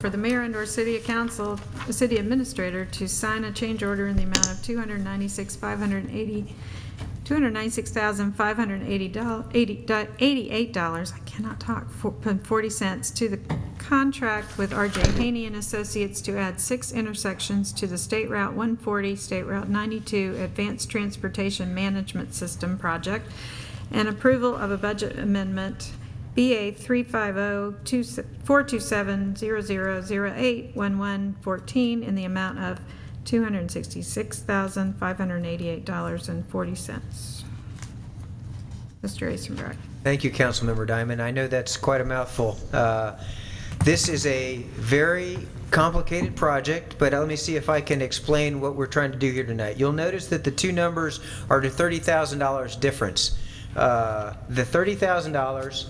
for the mayor and/or city council, the city administrator, to sign a change order in the amount of $296,588, I cannot talk, 40 cents, to the contract with R.J. Haney and Associates to add 6 intersections to the State Route 140, State Route 92 Advanced Transportation Management System project, and approval of a budget amendment BA 350-427-0008-1114 in the amount of $266,588.40. Mr. Eisenberg. Thank you, Councilmember Diamond. I know that's quite a mouthful. This is a very complicated project, but let me see if I can explain what we're trying to do here tonight. You'll notice that the two numbers are the $30,000 difference. The $30,000,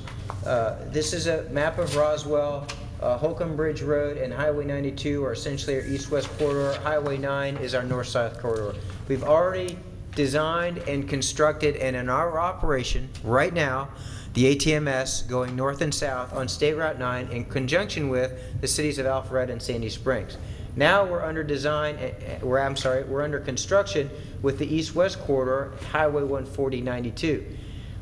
this is a map of Roswell. Holcomb Bridge Road and Highway 92 are essentially our east-west corridor. Highway 9 is our north-south corridor. We've already designed and constructed, and in our operation right now, the ATMS going north and south on State Route 9 in conjunction with the cities of Alpharetta and Sandy Springs. Now we're under design, we're under construction with the east-west corridor, Highway 140-92.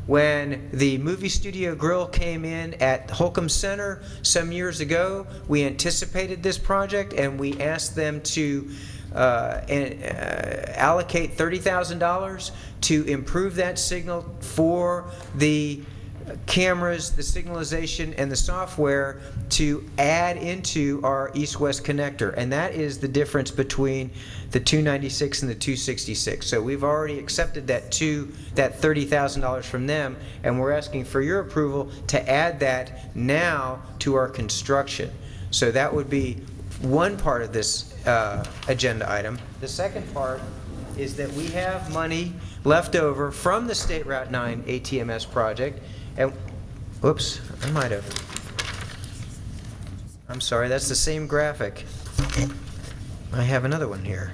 When the Movie Studio Grill came in at Holcomb Center some years ago, we anticipated this project and we asked them to allocate $30,000 to improve that signal for the cameras, the signalization, and the software to add into our east-west connector. And that is the difference between the 296 and the 266. So we've already accepted that $30,000 from them, and we're asking for your approval to add that now to our construction. So that would be one part of this agenda item. The second part is that we have money left over from the State Route 9 ATMS project. And, whoops, I might have. I'm sorry, that's the same graphic. I have another one here.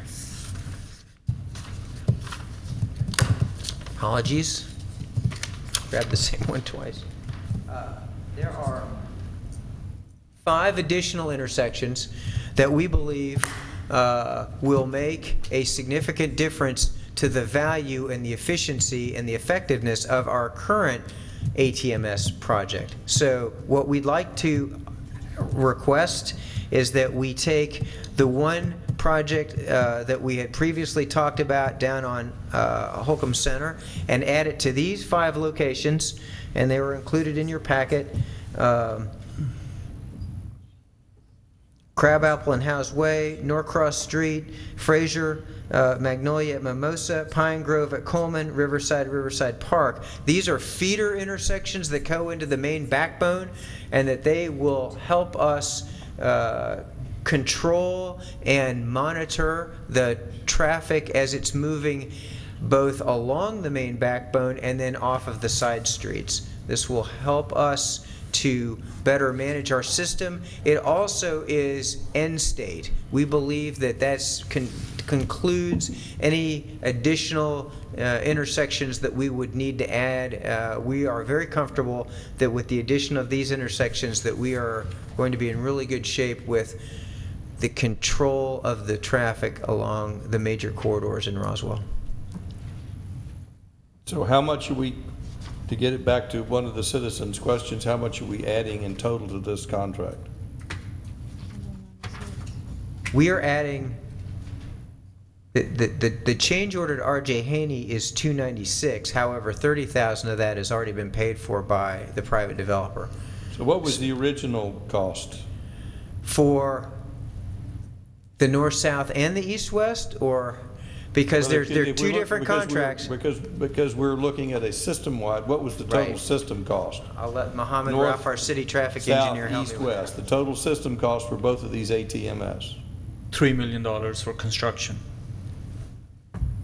Apologies. Grabbed the same one twice. There are 5 additional intersections that we believe will make a significant difference to the value and the efficiency and the effectiveness of our current ATMS project. So what we'd like to request is that we take the one project that we had previously talked about down on Holcomb Center and add it to these 5 locations, and they were included in your packet. Crabapple and House Way, Norcross Street, Fraser, Magnolia at Mimosa, Pine Grove at Coleman, Riverside Park. These are feeder intersections that go into the main backbone, and that they will help us control and monitor the traffic as it's moving both along the main backbone and then off of the side streets. This will help us to better manage our system. It also is end state. We believe that that concludes any additional intersections that we would need to add. We are very comfortable that with the addition of these intersections that we are going to be in really good shape with the control of the traffic along the major corridors in Roswell. So how much are we, to get it back to one of the citizens' questions, how much are we adding in total to this contract? We are adding, the change order to R.J. Haney is $296. However, $30,000 of that has already been paid for by the private developer. So what was the original cost? For the north-south and the east-west, or? Because Well, there are if two we look- different because contracts. Because we're looking at a system-wide, what was the total Right. system cost? I'll let Mohammed North, Raff, our city traffic South, engineer, help me east, with west, the total system cost for both of these ATMS. $3 million for construction.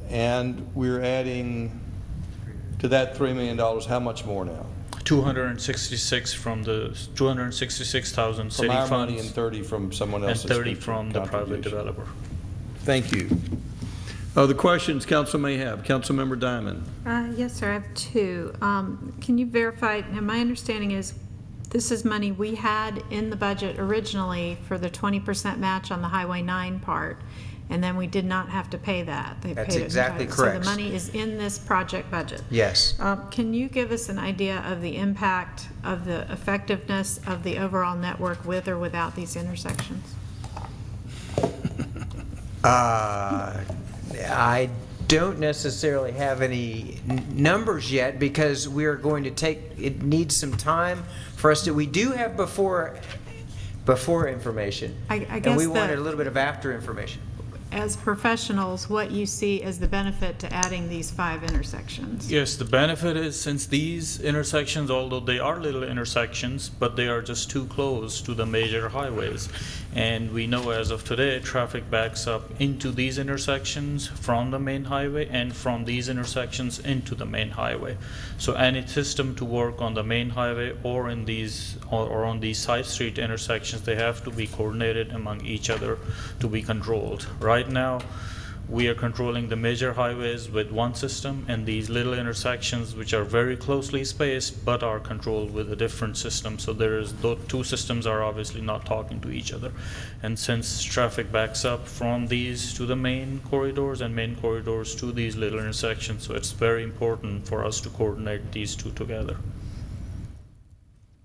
And we're adding to that $3 million, how much more now? 266 from the 266,000 From city our funds money and 30 from someone and else's 30 from the private contribution. developer. Thank you. Other questions council may have? Councilmember Diamond. Yes, sir, I have 2. Can you verify, now my understanding is This is money we had in the budget originally for the 20% match on the Highway 9 part, and then we did not have to pay that. They That's paid it exactly entirely. correct. So the money is in this project budget. Yes. Can you give us an idea of the impact of the effectiveness of the overall network with or without these intersections? I don't necessarily have any numbers yet because we are going to it needs some time for us we do have before information. I And guess we wanted a little bit of after information. as professionals, what you see as the benefit to adding these 5 intersections? Yes, the benefit is since these intersections, although they are little intersections, but they are just too close to the major highways. And we know as of today, traffic backs up into these intersections from the main highway and from these intersections into the main highway. So any system to work on the main highway or in these or on these side street intersections, they have to be coordinated among each other to be controlled. Right now, we are controlling the major highways with one system, and these little intersections, which are very closely spaced, but are controlled with a different system. So those two systems are obviously not talking to each other. And since traffic backs up from these to the main corridors and main corridors to these little intersections, so it's very important for us to coordinate these two together.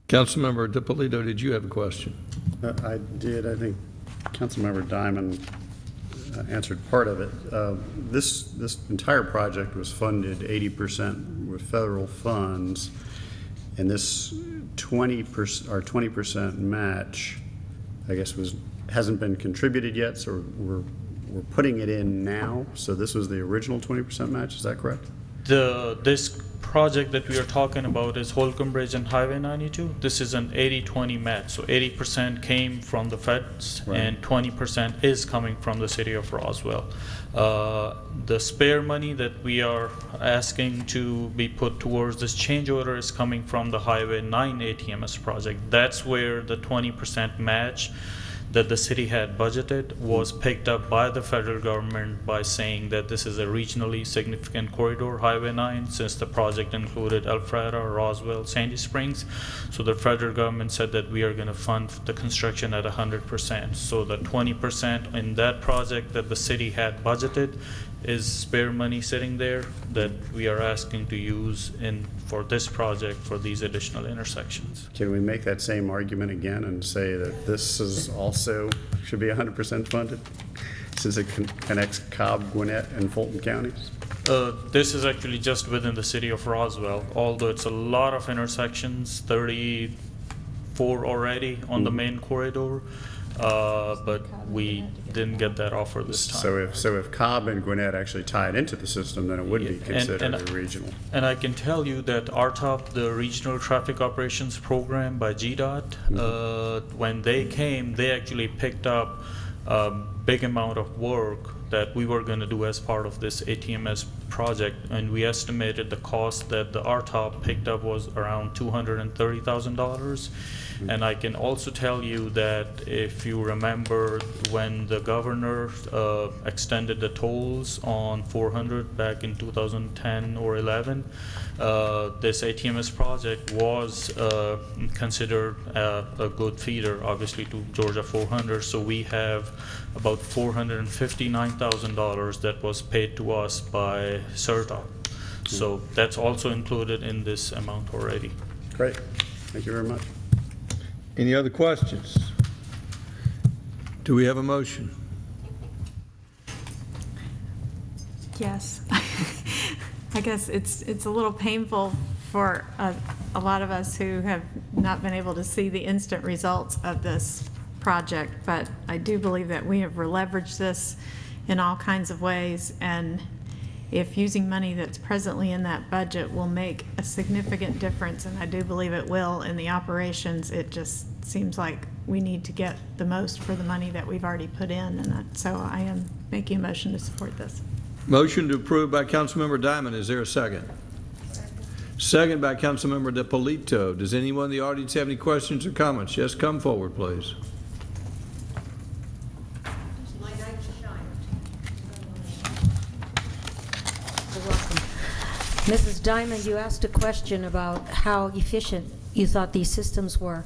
Councilmember DiPolito, did you have a question? I did. I think Councilmember Diamond answered part of it. This entire project was funded 80% with federal funds, and this 20% match, I guess, hasn't been contributed yet. So we're putting it in now. So this was the original 20% match. Is that correct? This project that we are talking about is Holcomb Bridge and Highway 92. This is an 80-20 match. So 80% came from the feds, Right. and 20% is coming from the city of Roswell. The spare money that we are asking to be put towards this change order is coming from the Highway 9 ATMS project. That's where the 20% match that the city had budgeted was picked up by the federal government by saying that this is a regionally significant corridor, Highway 9, since the project included Alpharetta, Roswell, Sandy Springs. So the federal government said that we are going to fund the construction at 100%. So the 20% in that project that the city had budgeted is spare money sitting there that we are asking to use for this project for these additional intersections. Can we make that same argument again and say that this is also should be 100% funded since it connects Cobb, Gwinnett, and Fulton counties? This is actually just within the city of Roswell, although it's a lot of intersections, 34 already on the main corridor, but we didn't get that offer this time. So if Cobb and Gwinnett actually tied into the system, then it would be considered a regional. And I can tell you that RTOP, the Regional Traffic Operations Program by GDOT, when they came, they actually picked up a big amount of work that we were going to do as part of this ATMS project, and we estimated the cost that the RTOP picked up was around $230,000. And I can also tell you that if you remember when the governor extended the tolls on 400 back in 2010 or 11, this ATMS project was considered a good feeder, obviously, to Georgia 400. So we have about $459,000 that was paid to us by CERTA. So that's also included in this amount already. Great. Thank you very much. Any other questions? Do we have a motion? Yes. I guess it's a little painful for a lot of us who have not been able to see the instant results of this project, but I do believe that we have leveraged this in all kinds of ways, and if using money that's presently in that budget will make a significant difference, and I do believe it will in the operations, it just seems like we need to get the most for the money that we've already put in, and so I am making a motion to support this. Motion to approve by Councilmember Diamond. Is there a second? Second by Councilmember DiPolito. Does anyone in the audience have any questions or comments? Yes, come forward, please. You're welcome. Mrs. Diamond, you asked a question about how efficient you thought these systems were.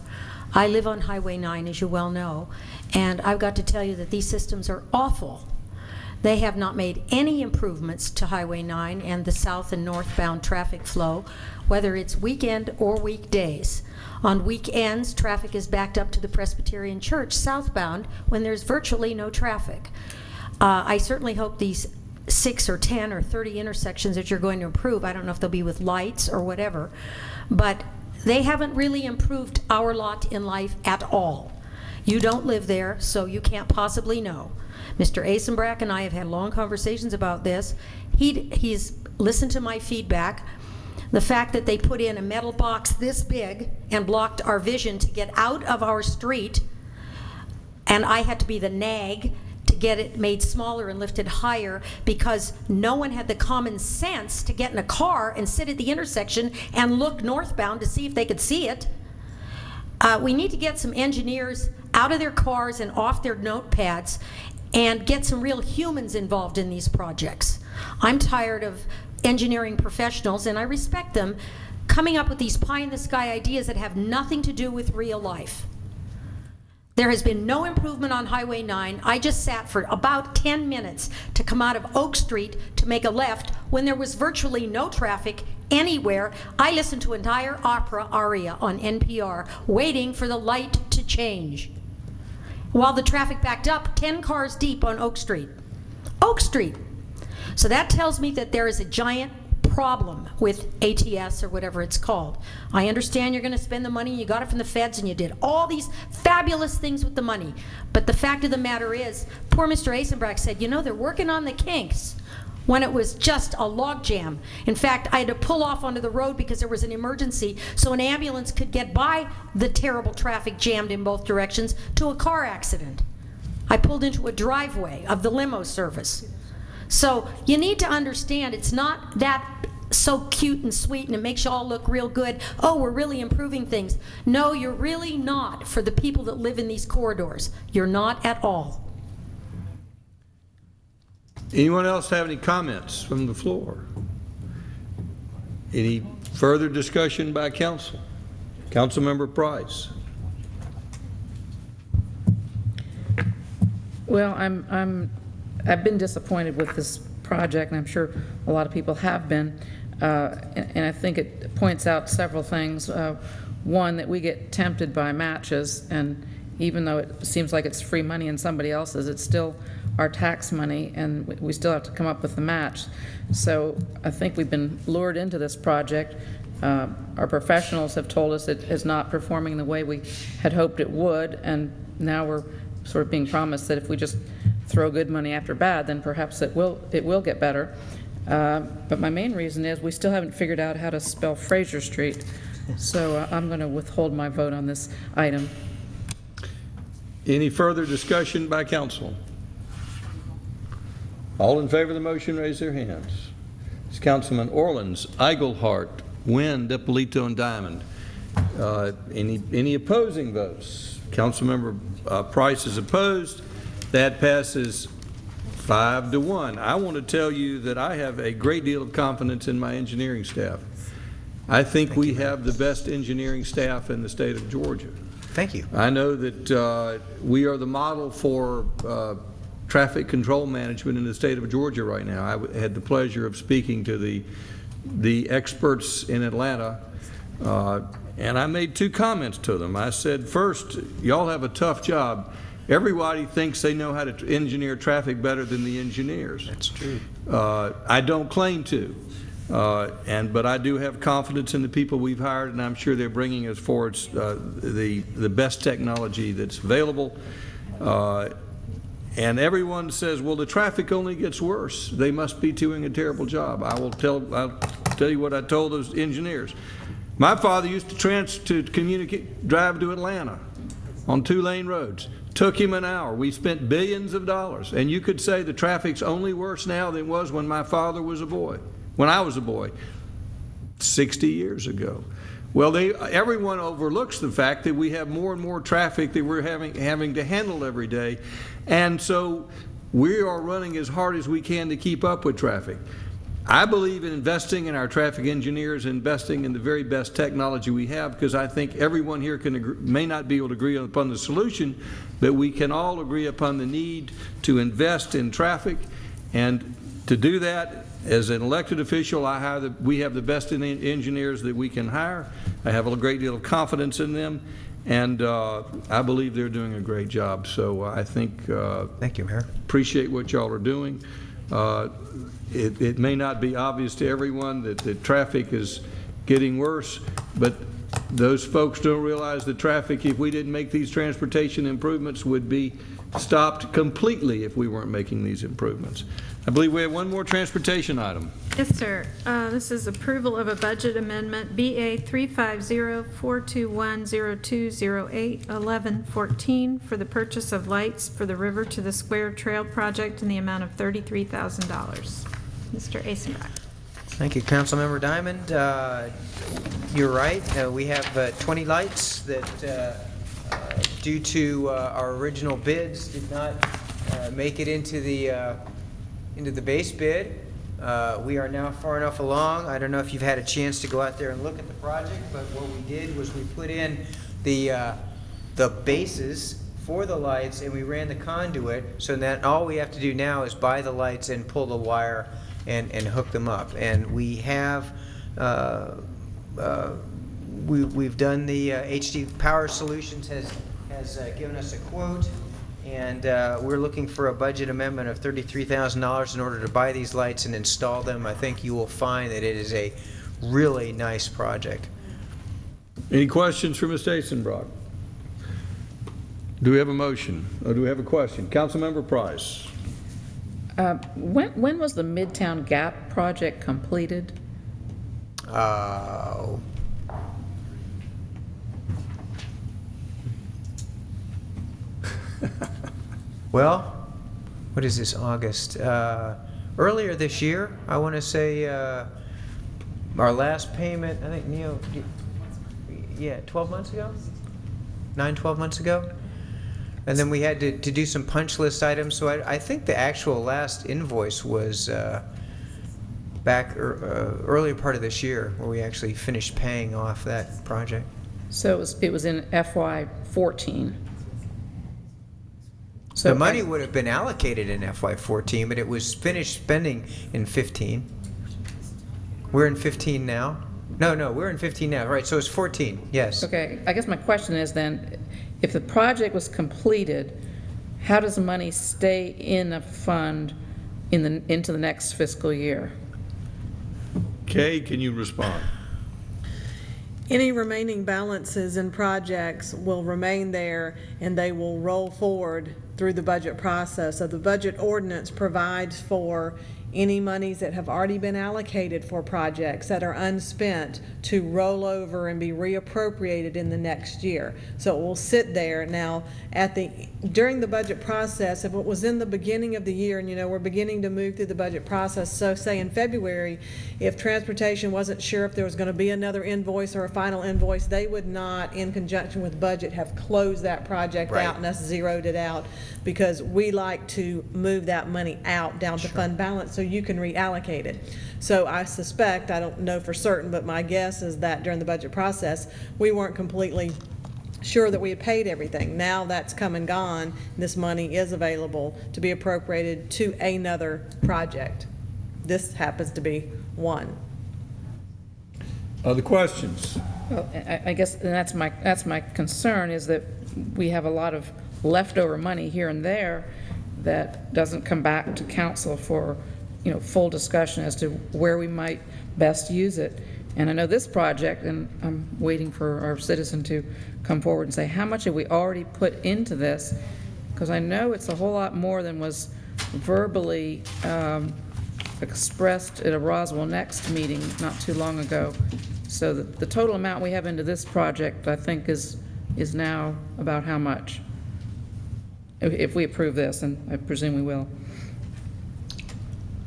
I live on Highway 9, as you well know, and I've got to tell you that these systems are awful. They have not made any improvements to Highway 9 and the south and northbound traffic flow, whether it's weekend or weekdays. On weekends, traffic is backed up to the Presbyterian Church southbound when there's virtually no traffic. I certainly hope these 6 or 10 or 30 intersections that you're going to improve, I don't know if they'll be with lights or whatever, but they haven't really improved our lot in life at all. You don't live there, so you can't possibly know. Mr. Asenbrack and I have had long conversations about this. He's listened to my feedback. The fact that they put in a metal box this big and blocked our vision to get out of our street, and I had to be the nag to get it made smaller and lifted higher because no one had the common sense to get in a car and sit at the intersection and look northbound to see if they could see it. We need to get some engineers out of their cars and off their notepads and get some real humans involved in these projects. I'm tired of engineering professionals, and I respect them, coming up with these pie-in-the-sky ideas that have nothing to do with real life. There has been no improvement on Highway 9. I just sat for about 10 minutes to come out of Oak Street to make a left when there was virtually no traffic anywhere. I listened to an entire opera aria on NPR, waiting for the light to change, while the traffic backed up 10 cars deep on Oak Street. Oak Street. So that tells me that there is a giant problem with ATS or whatever it's called. I understand you're going to spend the money, you got it from the feds, and you did all these fabulous things with the money. But the fact of the matter is, poor Mr. Asenbrack said, you know, they're working on the kinks, when it was just a log jam. In fact, I had to pull off onto the road because there was an emergency so an ambulance could get by the terrible traffic jammed in both directions to a car accident. I pulled into a driveway of the limo service. So you need to understand, it's not that so cute and sweet and it makes you all look real good. Oh, we're really improving things. No, you're really not for the people that live in these corridors. You're not at all. Anyone else have any comments from the floor? Any further discussion by council? Councilmember Price. Well, I've been disappointed with this project, and I'm sure a lot of people have been. And I think it points out several things. One, that we get tempted by matches, and even though it seems like it's free money in somebody else's, it's still our tax money, and we still have to come up with the match. So I think we've been lured into this project. Our professionals have told us it is not performing the way we had hoped it would, and now we're sort of being promised that if we just throw good money after bad, then perhaps it will get better. But my main reason is we still haven't figured out how to spell Fraser Street, so I'm going to withhold my vote on this item. Any further discussion by council? All in favor of the motion, raise their hands. It's Councilman Orleans, Eaglehart, Wynn, DiPolito, and Diamond. Any opposing votes? Councilmember Price is opposed. That passes 5-1. I want to tell you that I have a great deal of confidence in my engineering staff. I think we have the best engineering staff in the state of Georgia. Thank you. I know that we are the model for traffic control management in the state of Georgia right now. I had the pleasure of speaking to the experts in Atlanta, and I made 2 comments to them. I said, first, y'all have a tough job. Everybody thinks they know how to engineer traffic better than the engineers. That's true. I don't claim to, but I do have confidence in the people we've hired, and I'm sure they're bringing us forward the best technology that's available. And everyone says, well, the traffic only gets worse. They must be doing a terrible job. I'll tell you what I told those engineers. My father used to drive to Atlanta on 2-lane roads. Took him an hour. We spent billions of dollars. And you could say the traffic's only worse now than it was when my father was a boy, when I was a boy, 60 years ago. Well, everyone overlooks the fact that we have more and more traffic that we're having to handle every day. And so we are running as hard as we can to keep up with traffic. I believe in investing in our traffic engineers, investing in the very best technology we have, because I think everyone here may not be able to agree upon the solution, but we can all agree upon the need to invest in traffic. And to do that, as an elected official, we have the best engineers that we can hire. I have a great deal of confidence in them, and I believe they're doing a great job. So I think Thank you, Mayor. appreciate what y'all are doing. It may not be obvious to everyone that the traffic is getting worse, but those folks don't realize the traffic, if we didn't make these transportation improvements, would be stopped completely if we weren't making these improvements. I believe we have one more transportation item. Yes, sir. This is approval of a budget amendment, BA 350-421-0208-1114, for the purchase of lights for the River to the Square Trail project in the amount of $33,000. Mr. Asenbach. Thank you, Councilmember Diamond. You're right. We have 20 lights that, due to our original bids, did not make it into the base bid. We are now far enough along. I don't know if you've had a chance to go out there and look at the project, but what we did was we put in the bases for the lights, and we ran the conduit, so that all we have to do now is buy the lights and pull the wire and hook them up. And we have we've done the HD Power Solutions has given us a quote, and we're looking for a budget amendment of $33,000 in order to buy these lights and install them. I think you will find that it is a really nice project. Any questions for Mr. Asenbrock? Do we have a motion, or do we have a question? Councilmember Price. When was the Midtown Gap project completed? Well, what is this, August? Earlier this year, I want to say our last payment, I think, Neil, 12 months ago? 12 months ago? And then we had to do some punch list items, so I think the actual last invoice was back earlier part of this year, where we actually finished paying off that project. So it was in FY14. So The money would have been allocated in FY14, but it was finished spending in 15. We're in 15 now? No, we're in 15 now, right, so it's 14, yes. Okay, I guess my question is then, if the project was completed, how does the money stay in a fund into the next fiscal year? Kay, can you respond? Any remaining balances in projects will remain there, and they will roll forward through the budget process. So the budget ordinance provides for any monies that have already been allocated for projects that are unspent to roll over and be reappropriated in the next year. So it will sit there. Now, during the budget process, if it was in the beginning of the year, and we're beginning to move through the budget process, so say in February, if transportation wasn't sure if there was going to be another invoice or a final invoice, they would not, in conjunction with budget, have closed that project out and us zeroed it out, because we like to move that money out down to fund balance so you can reallocate it. So I suspect, I don't know for certain, but my guess is that during the budget process, we weren't completely sure that we had paid everything. Now that's come and gone, this money is available to be appropriated to another project. This happens to be one. Other questions? Well, I guess that's my concern, is that we have a lot of leftover money here and there that doesn't come back to council for full discussion as to where we might best use it. And I know this project, and I'm waiting for our citizen to come forward and say, how much have we already put into this? Because I know it's a whole lot more than was verbally expressed at a Roswell Next meeting not too long ago. So the total amount we have into this project, I think, is now about how much? If we approve this, and I presume we will.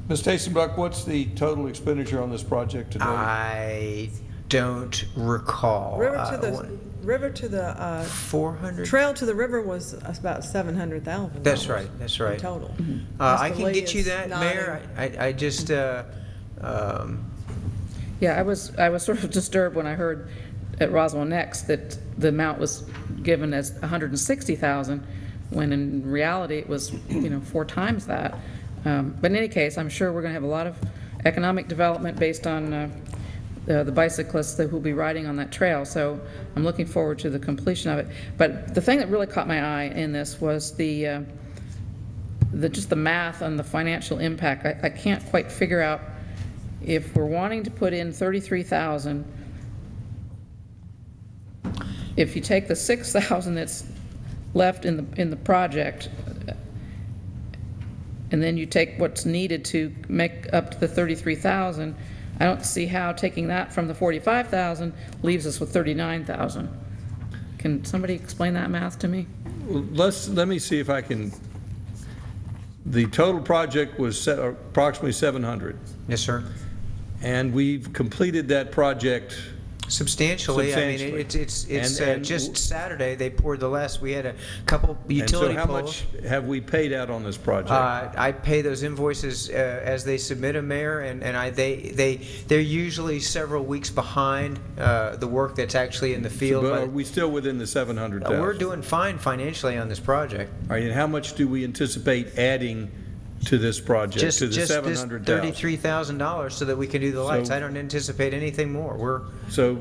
Ms. Asenbrock, what's the total expenditure on this project today? I don't recall. River to the 400? trail to the river was about $700,000. That's right. Total. I can Mr. get you Lee that, is Mayor. I just, Yeah, I was sort of disturbed when I heard at Roswell Next that the amount was given as $160,000, when in reality it was, 4 times that. But in any case, I'm sure we're going to have a lot of economic development based on the bicyclists who will be riding on that trail. So I'm looking forward to the completion of it. But the thing that really caught my eye in this was just the math on the financial impact. I can't quite figure out if we're wanting to put in $33,000. If you take the $6,000 that's left in the project, and then you take what's needed to make up to the $33,000, I don't see how taking that from the $45,000 leaves us with $39,000. Can somebody explain that math to me? Well, let me see if I can. The total project was approximately 700, Yes, sir. and we've completed that project. Substantially. I mean, Substantially. it's And just Saturday, they poured the last, we had a couple utility And so how poles. much have we paid out on this project? I pay those invoices as they submit them, Mayor, and they're usually several weeks behind the work that's actually in the field. But are But we still within the 700,000? we're doing fine financially on this project. All right, and how much do we anticipate adding to this project, Just to the this $700,000? $33,000 so that we can do the lights. So- I don't anticipate anything more. So,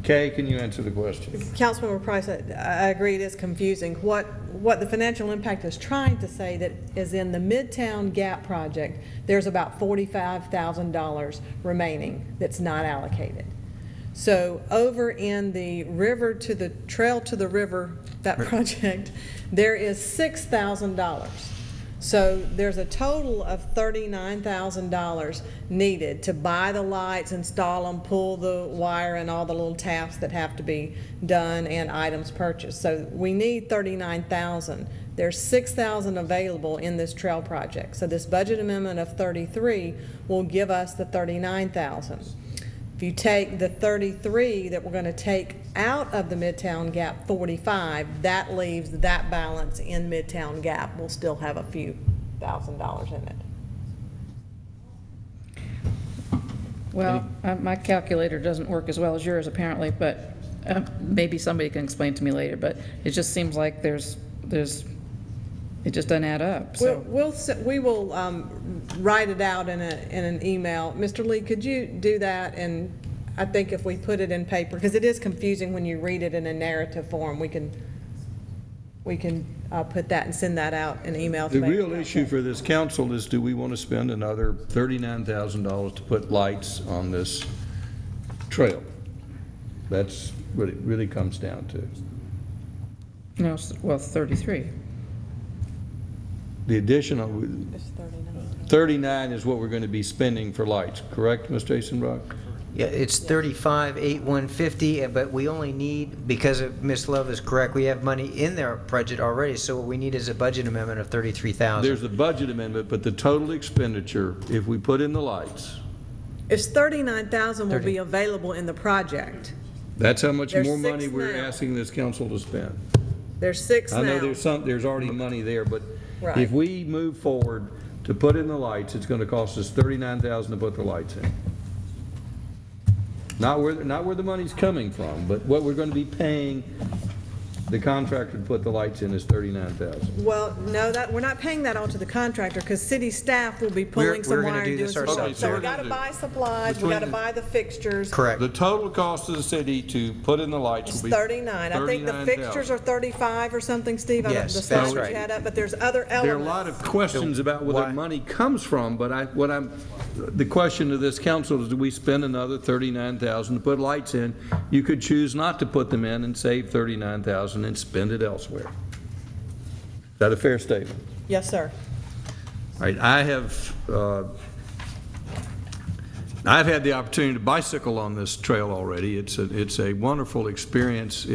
Kay, can you answer the question? Councilmember Price, I agree it is confusing. What the financial impact is trying to say that is in the Midtown Gap project, there's about $45,000 remaining that's not allocated. So over in the river to the trail to the river, that project, there is $6,000. So there's a total of $39,000 needed to buy the lights, install them, pull the wire, and all the little tasks that have to be done and items purchased. So we need $39,000. There's $6,000 available in this trail project. So this budget amendment of 33 will give us the $39,000. If you take the 33 that we're going to take out of the Midtown Gap 45, that leaves that balance in Midtown Gap. We'll still have a few $1,000s in it. Well, my calculator doesn't work as well as yours apparently, but maybe somebody can explain to me later, but it just seems like it just doesn't add up, so. We will write it out in an email. Mr. Lee, could you do that? And I think if we put it in paper, because it is confusing when you read it in a narrative form, we can put that and send that out in email. The real issue for this council is, do we want to spend another $39,000 to put lights on this trail? That's what it really comes down to. No, well, 33. The additional, It's 39. 39 is what we're going to be spending for lights, correct, Mr. Eisenbrock? Yeah, it's 35,850, but we only need, because Ms. Love is correct, we have money in their budget already, so what we need is a budget amendment of 33,000. There's a budget amendment, but the total expenditure, if we put in the lights, It's 39,000 will 30. be available in the project. that's how much There's more 6 money we're now. asking this council to spend. There's 6 now. I know there's already money there, but Right. if we move forward to put in the lights, it's going to cost us $39,000 to put the lights in. Not where the money's coming from, but what we're going to be paying the contractor to put the lights in is $39,000. Well, no, we're not paying that all to the contractor, because city staff will be pulling some we're gonna wire do and doing this some ourselves. stuff. So we Okay, gotta so buy supplies, we between gotta the- buy the fixtures. Correct. The total cost of the city to put in the lights It's will be 39. I think the fixtures are 35 or something, Steve. I don't- Yes, the that's slide you right. had up, but there's other elements. There are a lot of questions about where Why- the money comes from, but the question to this council is, do we spend another $39,000 to put lights in? You could choose not to put them in and save $39,000 and spend it elsewhere. Is that a fair statement? Yes, sir. All right, I've had the opportunity to bicycle on this trail already. It's a wonderful experience.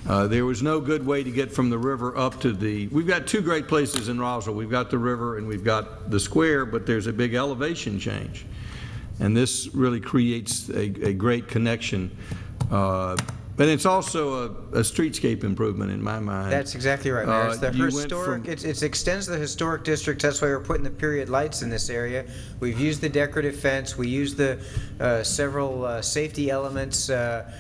There was no good way to get from the river up to we've got 2 great places in Roswell. We've got the river and we've got the square, but there's a big elevation change. And this really creates a great connection But it's also a streetscape improvement in my mind. That's exactly right, Mayor. It's the You went historic, from- it extends the historic district. That's why we're putting the period lights in this area. We've used the decorative fence. We used the several safety elements. I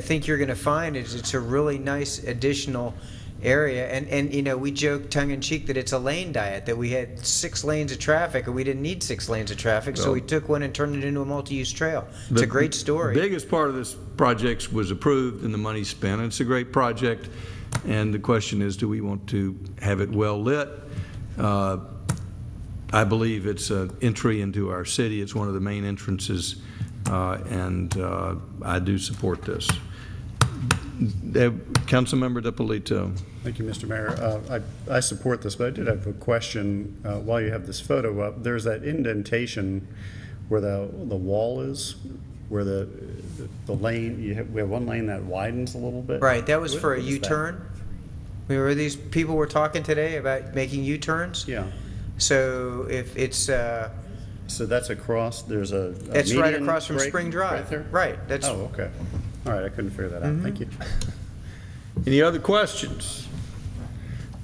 think you're going to find it's a really nice additional area. And you know, we joke tongue-in-cheek that it's a lane diet, that we had 6 lanes of traffic, and we didn't need 6 lanes of traffic, so Well- we took one and turned it into a multi-use trail. It's The a great story. biggest part of this project was approved and the money spent. It's a great project, and the question is, do we want to have it well lit? I believe it's an entry into our city. It's one of the main entrances, and I do support this. Councilmember DiPolito. Thank you, Mr. Mayor. I support this, but I did have a question. While you have this photo up, there's that indentation where the wall is, where the lane, we have one lane that widens a little bit. Right, that was for a What is that? U-turn. Remember these people were talking today about making U-turns? Yeah. So if it's, So that's across, there's a it's right median across from break Spring Drive. right there? Right, that's, Oh, okay. All right, I couldn't figure that out. Thank you. Any other questions?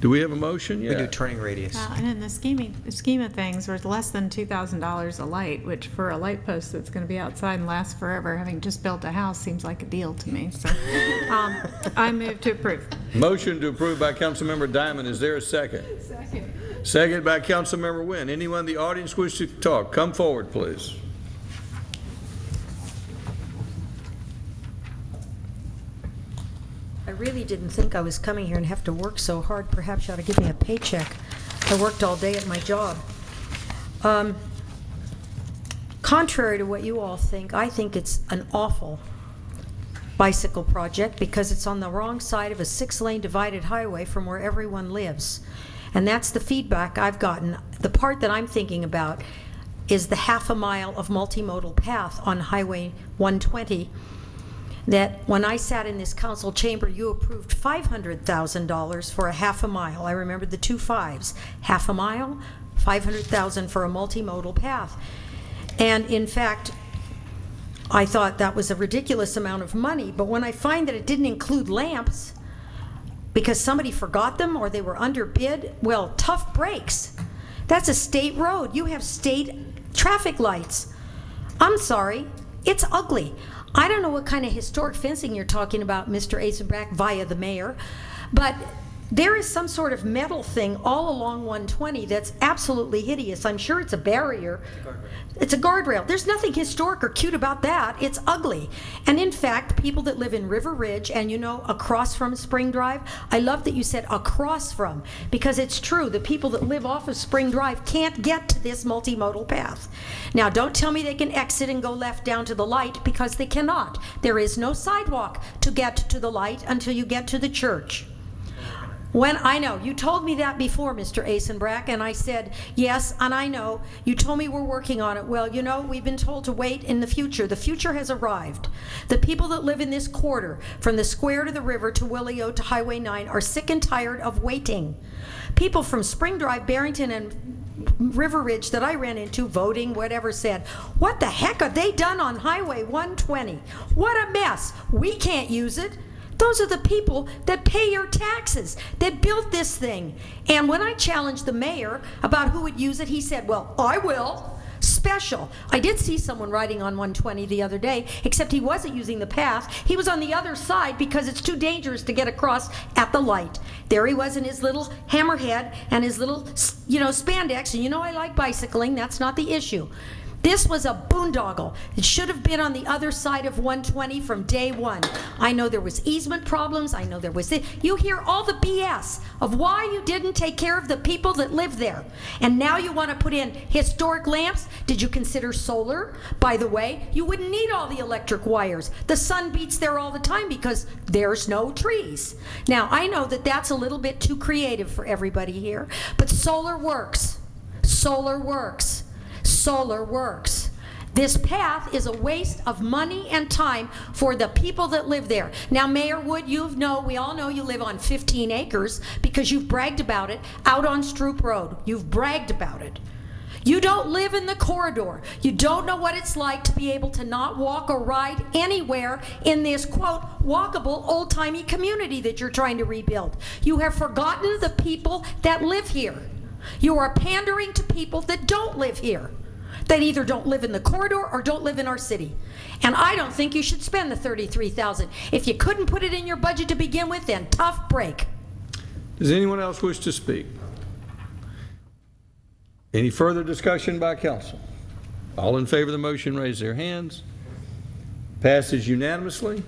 Do we have a motion we yet? do turning radius. And in the scheme of things, there's less than $2,000 a light, which for a light post that's going to be outside and last forever, having just built a house, seems like a deal to me. So I move to approve. Motion to approve by Councilmember Diamond. Is there a second? Second. Second by Councilmember Wynn. Anyone in the audience wish to talk? Come forward, please. I really didn't think I was coming here and have to work so hard. Perhaps you ought to give me a paycheck. I worked all day at my job. Contrary to what you all think, I think it's an awful bicycle project because it's on the wrong side of a 6-lane divided highway from where everyone lives. And that's the feedback I've gotten. The part that I'm thinking about is the half a mile of multimodal path on Highway 120 that when I sat in this council chamber, you approved $500,000 for a half a mile. I remember the 2 5s. Half a mile, $500,000 for a multimodal path. And in fact, I thought that was a ridiculous amount of money, but when I find that it didn't include lamps because somebody forgot them or they were underbid, well, tough breaks. That's a state road. You have state traffic lights. I'm sorry, it's ugly. I don't know what kind of historic fencing you're talking about, Mr. Asenbach, via the mayor, but there is some sort of metal thing all along 120 that's absolutely hideous. I'm sure it's a barrier. It's a guardrail. There's nothing historic or cute about that. It's ugly. And in fact, people that live in River Ridge and, you know, across from Spring Drive, I love that you said across from, because it's true. The people that live off of Spring Drive can't get to this multimodal path. Now, don't tell me they can exit and go left down to the light, because they cannot. There is no sidewalk to get to the light until you get to the church. When I know, you told me that before, Mr. Asenbach, and I said, yes, and I know. You told me we're working on it. Well, you know, we've been told to wait in the future. The future has arrived. The people that live in this quarter, from the square to the river to Willio to Highway 9, are sick and tired of waiting. People from Spring Drive, Barrington, and River Ridge that I ran into, voting, whatever, said, what the heck have they done on Highway 120? What a mess. We can't use it. Those are the people that pay your taxes, that built this thing. And when I challenged the mayor about who would use it, he said, well, I will. Special. I did see someone riding on 120 the other day, except he wasn't using the path. He was on the other side because it's too dangerous to get across at the light. There he was in his little hammerhead and his little, you know, spandex. And you know I like bicycling. That's not the issue. This was a boondoggle. It should have been on the other side of 120 from day one. I know there was easement problems. I know there was this. You hear all the BS of why you didn't take care of the people that live there. And now you want to put in historic lamps? Did you consider solar? By the way, you wouldn't need all the electric wires. The sun beats there all the time because there's no trees. Now, I know that that's a little bit too creative for everybody here, but solar works. Solar works. Solar works. This path is a waste of money and time for the people that live there. Now, Mayor Wood, we all know you live on 15 acres because you've bragged about it out on Stroop Road. You've bragged about it. You don't live in the corridor. You don't know what it's like to be able to not walk or ride anywhere in this, quote, walkable, old-timey community that you're trying to rebuild. You have forgotten the people that live here. You are pandering to people that don't live here, that either don't live in the corridor or don't live in our city. And I don't think you should spend the $33,000. If you couldn't put it in your budget to begin with, then tough break. Does anyone else wish to speak? Any further discussion by council? All in favor of the motion, raise their hands. Passes unanimously.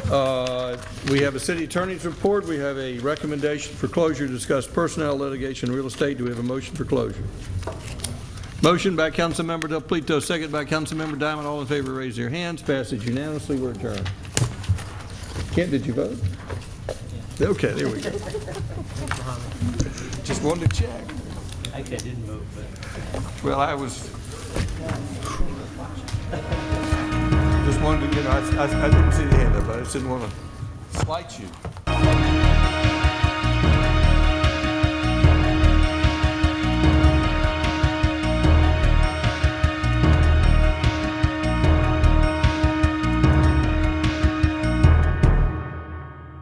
We have a city attorney's report. We have a recommendation for closure to discuss personnel, litigation, real estate. Do we have a motion for closure? Motion by Councilmember Del Plito, second by Councilmember Diamond. All in favor, raise their hands. Passes unanimously. We're adjourned. Kent, did you vote? Okay, there we go. Just wanted to check. I didn't vote, but... Well, I was just wanted to, I didn't see the hand up. I just didn't want to slight you.